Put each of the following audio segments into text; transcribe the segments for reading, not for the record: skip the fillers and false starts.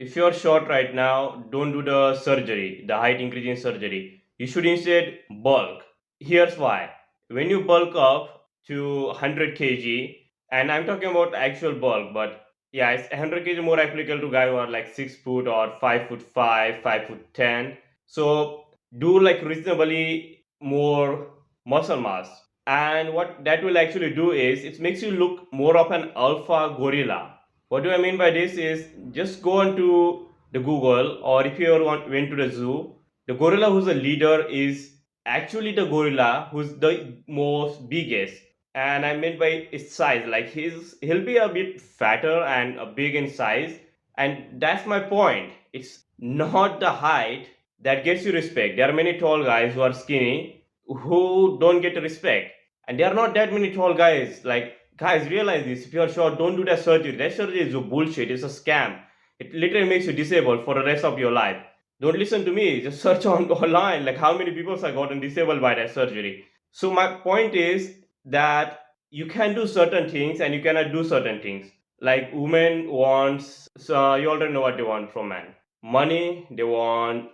if you're short right now, don't do the surgery, the height increasing surgery. You should instead bulk. Here's why. When you bulk up to 100 kg, and I'm talking about actual bulk, but yeah, it's 100 kg more applicable to guy who are like 6 foot or 5 foot 5, 5 foot 10. So do like reasonably more muscle mass. And what that will actually do is it makes you look more of an alpha gorilla. What do I mean by this is just go on to the Google, or if you ever went to the zoo, the gorilla who's the leader is actually the gorilla who's the most biggest. And I meant by its size, like he'll be a bit fatter and big in size, and that's my point. It's not the height that gets you respect. There are many tall guys who are skinny who don't get respect, and there are not that many tall guys. Like, guys, realize this. If you are short, don't do that surgery. That surgery is a bullshit. It's a scam. It literally makes you disabled for the rest of your life. Don't listen to me. Just search on online like how many people have gotten disabled by that surgery. So my point is that you can do certain things and you cannot do certain things. Like women wants, so you already know what they want from man. Money. They want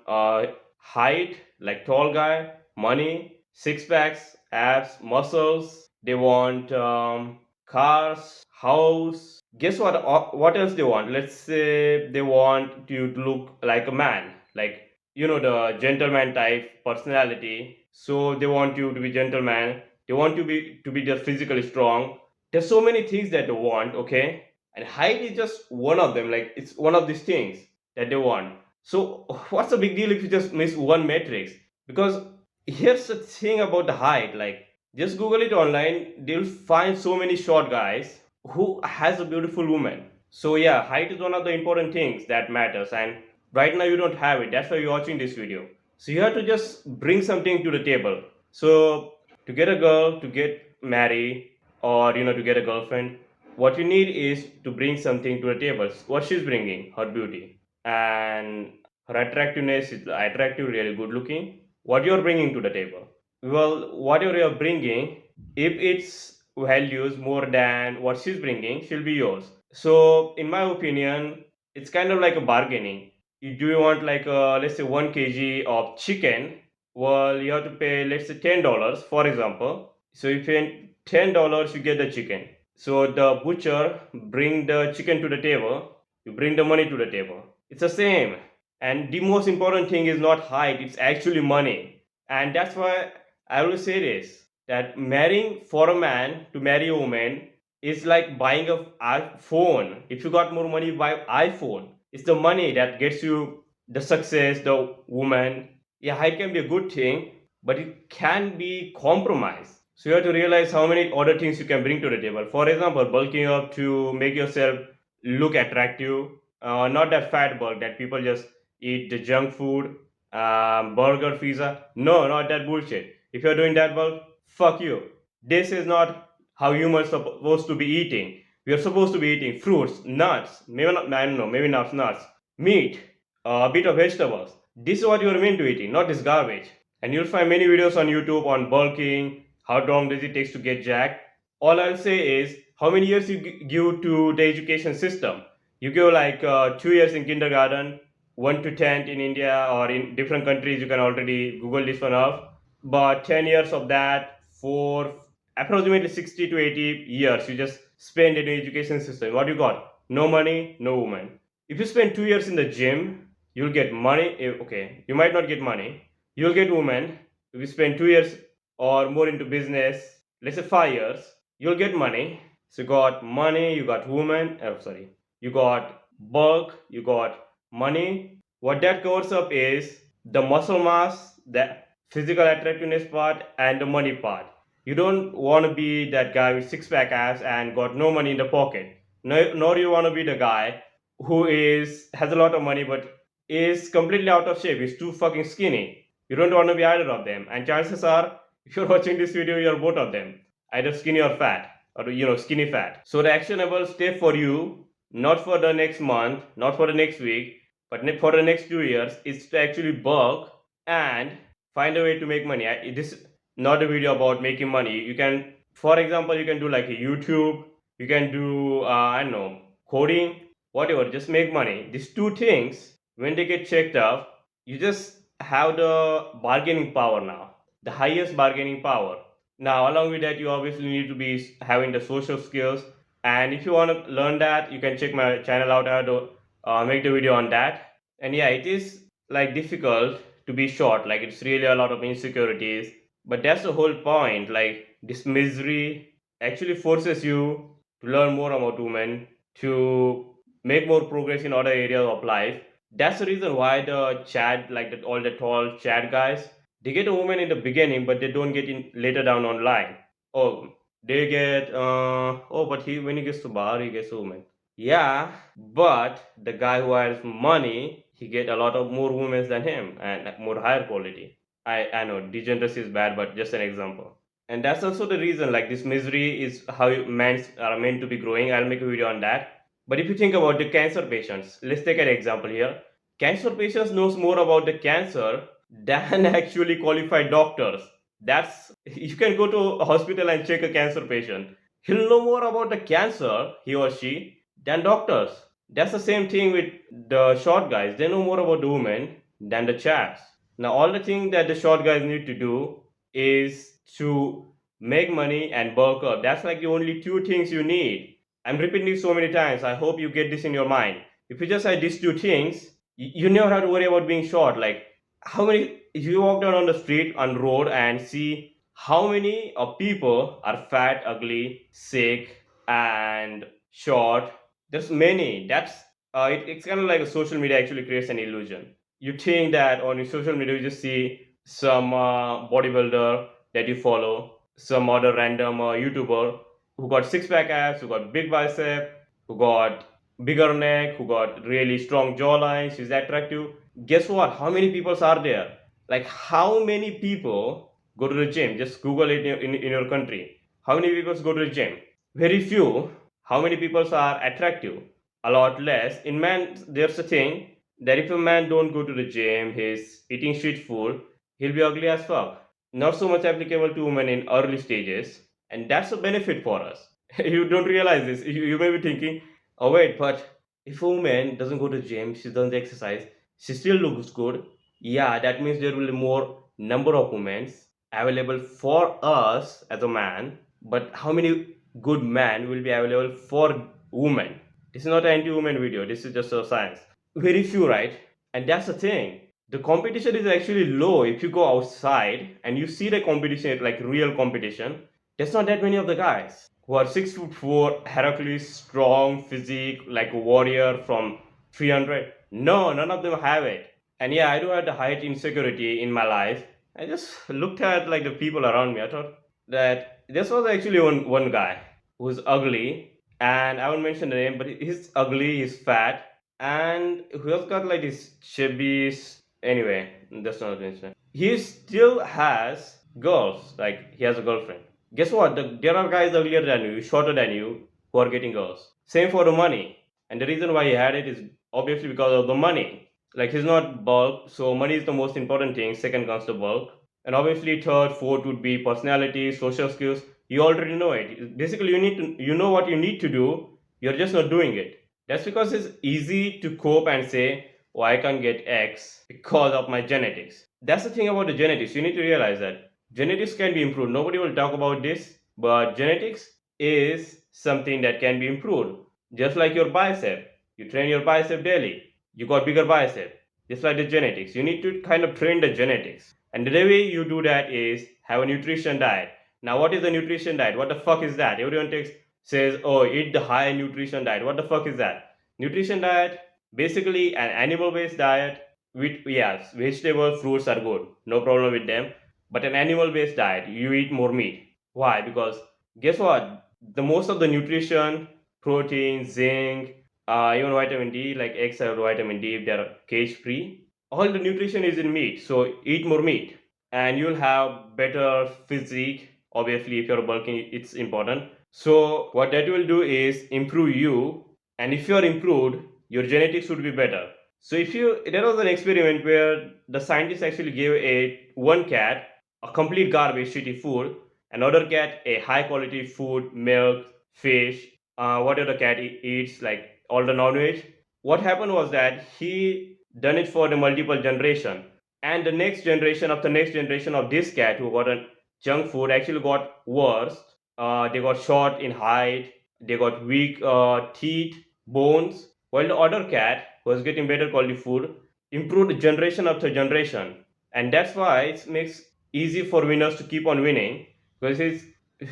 height, like tall guy. Money, six packs, abs, muscles. They want cars, house. Guess what? What else they want? Let's say they want you to look like a man, like the gentleman type personality. So they want you to be gentleman. They want you to be just physically strong. There's so many things that they want. Okay, and height is just one of them. Like it's one of these things that they want. So what's the big deal if you just miss one matrix? Because here's the thing about the height. Like just Google it online. They'll find so many short guys who has a beautiful woman. So yeah, height is one of the important things that matters. And right now you don't have it. That's why you're watching this video. So you have to just bring something to the table. So to get a girl, to get married, or to get a girlfriend, what you need is to bring something to the table. What she's bringing, her beauty, and her attractiveness is attractive, really good looking. What you're bringing to the table? Well, whatever you're bringing, if it's values more than what she's bringing, she'll be yours. So, in my opinion, it's kind of like a bargaining. Do you want like let's say 1 kg of chicken? Well, you have to pay let's say $10, for example. So if you pay $10, you get the chicken. So the butcher bring the chicken to the table. You bring the money to the table. It's the same. And the most important thing is not height. It's actually money. And that's why I always say this, that marrying for a man to marry a woman is like buying a iPhone. If you got more money, buy iPhone. It's the money that gets you the success, the woman. Yeah, height can be a good thing, but it can be compromised. So you have to realize how many other things you can bring to the table. For example, bulking up to make yourself look attractive, not that fat bulk that people just eat the junk food, burger, pizza. No, not that bullshit. If you're doing that bulk, fuck you. This is not how humans are supposed to be eating. We are supposed to be eating fruits, nuts, maybe not, I don't know, maybe not nuts, meat, a bit of vegetables. This is what you are meant to eating, not this garbage. And you'll find many videos on YouTube on bulking, how long does it take to get jacked. All I'll say is how many years you give to the education system. You give like 2 years in kindergarten, 1 to 10 in India or in different countries. You can already Google this one up. But 10 years of that for approximately 60 to 80 years, you just spend in the education system. What you got? No money, no woman. If you spend 2 years in the gym, you'll get money. Okay, you might not get money. You'll get woman. If you spend 2 years or more into business, let's say 5 years, you'll get money. So you got money, you got woman. Oh, sorry, you got bulk, you got money. What that covers up is the muscle mass, the physical attractiveness part, and the money part. You don't want to be that guy with six pack abs and got no money in the pocket. No, nor you want to be the guy who is has a lot of money but is completely out of shape. Is too fucking skinny. You don't want to be either of them. And chances are, if you're watching this video, you're both of them, either skinny or fat, or skinny fat. So the actionable step for you, not for the next month, not for the next week, but for the next 2 years, is to actually bulk and find a way to make money. This is not a video about making money. You can, for example, you can do like a YouTube. You can do I don't know, coding. whatever, just make money. These two things, when they get checked off, you just have the bargaining power now, the highest bargaining power. Now, along with that, you obviously need to be having the social skills. And if you want to learn that, you can check my channel out. I to make the video on that. And yeah, it is like difficult to be short. Like it's really a lot of insecurities. But that's the whole point. Like this misery actually forces you to learn more about women, to make more progress in other areas of life. That's the reason why the Chad, like all the tall Chad guys, they get a woman in the beginning, but they don't get in later down online. Oh, they get but he when he gets to bar, he gets a woman. Yeah, but the guy who has money, he get a lot of more women than him and more higher quality. I know degeneracy is bad, but just an example. And that's also the reason, like this misery is how men are meant to be growing. I'll make a video on that. But if you think about the cancer patients, let's take an example here. Cancer patients knows more about the cancer than actually qualified doctors. That's you can go to a hospital and check a cancer patient. He'll know more about the cancer, he or she, than doctors. That's the same thing with the short guys. They know more about the women than the chaps. Now, all the thing that the short guys need to do is to make money and bulk up. That's like the only two things you need. I'm repeating this so many times. I hope you get this in your mind. If you just had these two things, you never have to worry about being short. Like how many? If you walk down on the street on road and see how many people are fat, ugly, sick, and short, there's many. It's kind of like a social media actually creates an illusion. You think that on your social media you just see some bodybuilder that you follow, some other random YouTuber who got six pack abs, who got big bicep, who got bigger neck, who got really strong jawlines, she's attractive. Guess what? How many people are there? Like, how many people go to the gym? Just Google it in your country. How many people go to the gym? Very few. How many people are attractive? A lot less. In man, there's a thing that if a man don't go to the gym, he's eating street food, he'll be ugly as fuck. Not so much applicable to women in early stages, and that's a benefit for us. You don't realize this. You may be thinking, oh wait, but if a woman doesn't go to gym, she doesn't exercise, she still looks good. Yeah, that means there will be more number of women available for us as a man. But how many good men will be available for women? This is not an anti-woman video. This is just a science. Very few, right? And that's the thing. The competition is actually low. If you go outside and you see the competition, like real competition, there's not that many of the guys who are 6'4", Heracles, strong physique, like a warrior from 300. No, none of them have it. And yeah, I do have the height insecurity in my life. I just looked at like the people around me. I thought that this was actually one guy who's ugly, and I won't mention the name, but he's ugly, he's fat, and he has got like this chubby. Anyway, that's not mention. He still has girls. Like he has a girlfriend. Guess what? There are guys uglier than you, shorter than you, who are getting girls. Same for the money, and the reason why he had it is obviously because of the money. Like he's not bulk, so money is the most important thing. Second comes the bulk, and obviously third, fourth would be personality, social skills. You already know it. Basically, you know what you need to do. You're just not doing it. That's because it's easy to cope and say, "Oh, I can't get X because of my genetics." That's the thing about the genetics. You need to realize that genetics can be improved. Nobody will talk about this, but genetics is something that can be improved. Just like your bicep, you train your bicep daily, you got bigger bicep. Just like the genetics, you need to kind of train the genetics. And the way you do that is have a nutrition diet. Now, what is the nutrition diet? What the fuck is that? Everyone says, oh, eat the high nutrition diet. What the fuck is that? Nutrition diet, basically an animal-based diet with, yes, vegetables, fruits are good. No problem with them. But an animal-based diet, you eat more meat. Why? Because guess what? The most of the nutrition, protein, zinc, even vitamin D, like eggs have vitamin D if they're cage free. All the nutrition is in meat, so eat more meat, and you'll have better physique. Obviously, if you're bulking, it's important. So what that will do is improve you, and if you're improved, your genetics would be better. So if you there was an experiment where the scientists actually gave a one cat a complete garbage shitty food, another cat a high quality food, milk, fish, whatever the cat eats, like all the non-veg. What happened was that he done it for the multiple generation, and the next generation of the next generation of this cat who got a junk food actually got worse. They got short in height, they got weak teeth, bones, while the other cat was getting better quality food, improved generation after generation. And that's why it makes easy for winners to keep on winning, because it's,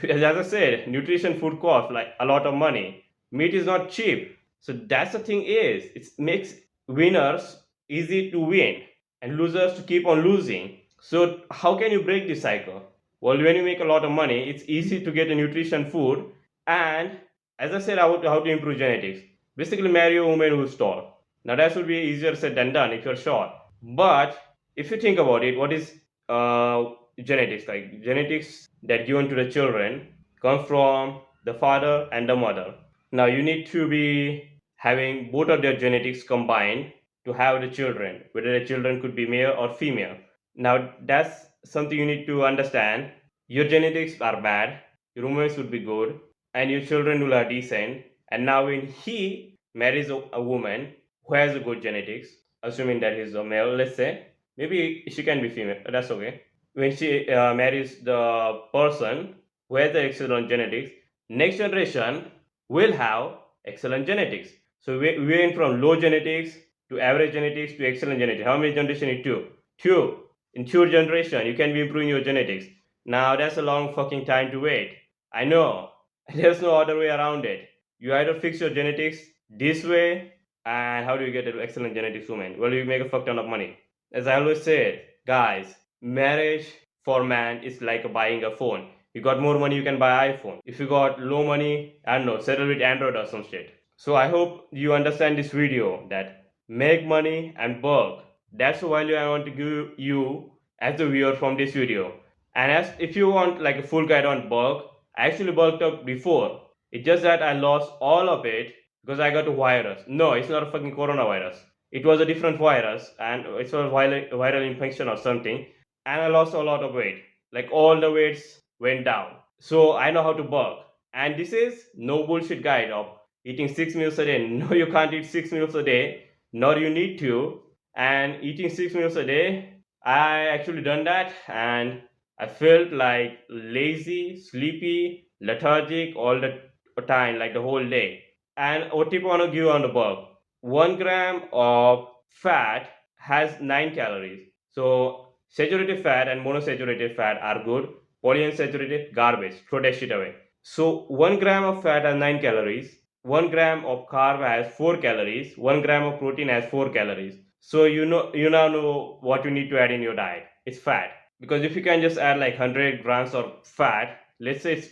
as I said, nutrition food costs like a lot of money. Meat is not cheap. So that's the thing is it makes winners easy to win and losers to keep on losing. So how can you break this cycle? Well, when you make a lot of money, it's easy to get a nutrition food. And as I said, how to improve genetics. Basically, marry a woman who's tall. Now that should be easier said than done if you're short. But if you think about it, what is uh, genetics? Like genetics that given to the children come from the father and the mother. Now you need to be having both of their genetics combined to have the children, whether the children could be male or female. Now that's something you need to understand. Your genetics are bad, your women would be good, and your children will are decent. And now when he marries a woman who has a good genetics, assuming that he's a male, let's say, maybe she can be female, that's okay. When she marries the person who has the excellent genetics, next generation will have excellent genetics. So we went from low genetics to average genetics to excellent genetics. How many generations it took? Two. In two generation, you can be improving your genetics. Now that's a long fucking time to wait. I know. There's no other way around it. You either fix your genetics this way, and how do you get an excellent genetics woman? Well, you make a fuck ton of money. As I always say, guys, marriage for man is like buying a phone. You got more money, you can buy iPhone. If you got low money, I don't know, settle with Android or some shit. So I hope you understand this video that make money and bulk. That's the value I want to give you as a viewer from this video. And as if you want like a full guide on bulk, I actually bulked up before. It's just that I lost all of it because I got a virus. No, it's not a fucking coronavirus. It was a different virus and it was viral infection or something. And I lost a lot of weight. Like all the weights went down. So I know how to bulk. And this is no bullshit guide of eating 6 meals a day. No, you can't eat 6 meals a day, nor you need to. And eating 6 meals a day, I actually done that and I felt like lazy, sleepy, lethargic all the time, like the whole day. And what tip I want to give on the bulk? 1 gram of fat has 9 calories. So saturated fat and monosaturated fat are good. Polyunsaturated garbage. Throw that shit away. So 1 gram of fat has 9 calories. 1 gram of carb has 4 calories. 1 gram of protein has 4 calories. So you now know what you need to add in your diet. It's fat. Because if you can just add like 100 grams of fat, let's say it's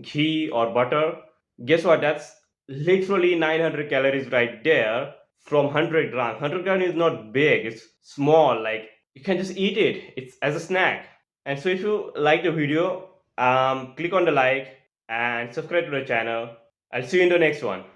ghee or butter, guess what? That's literally 900 calories right there from 100 grams. 100 grams is not big, it's small. Like you can just eat it. It's as a snack. And so if you like the video, click on the like and subscribe to the channel. I'll see you in the next one.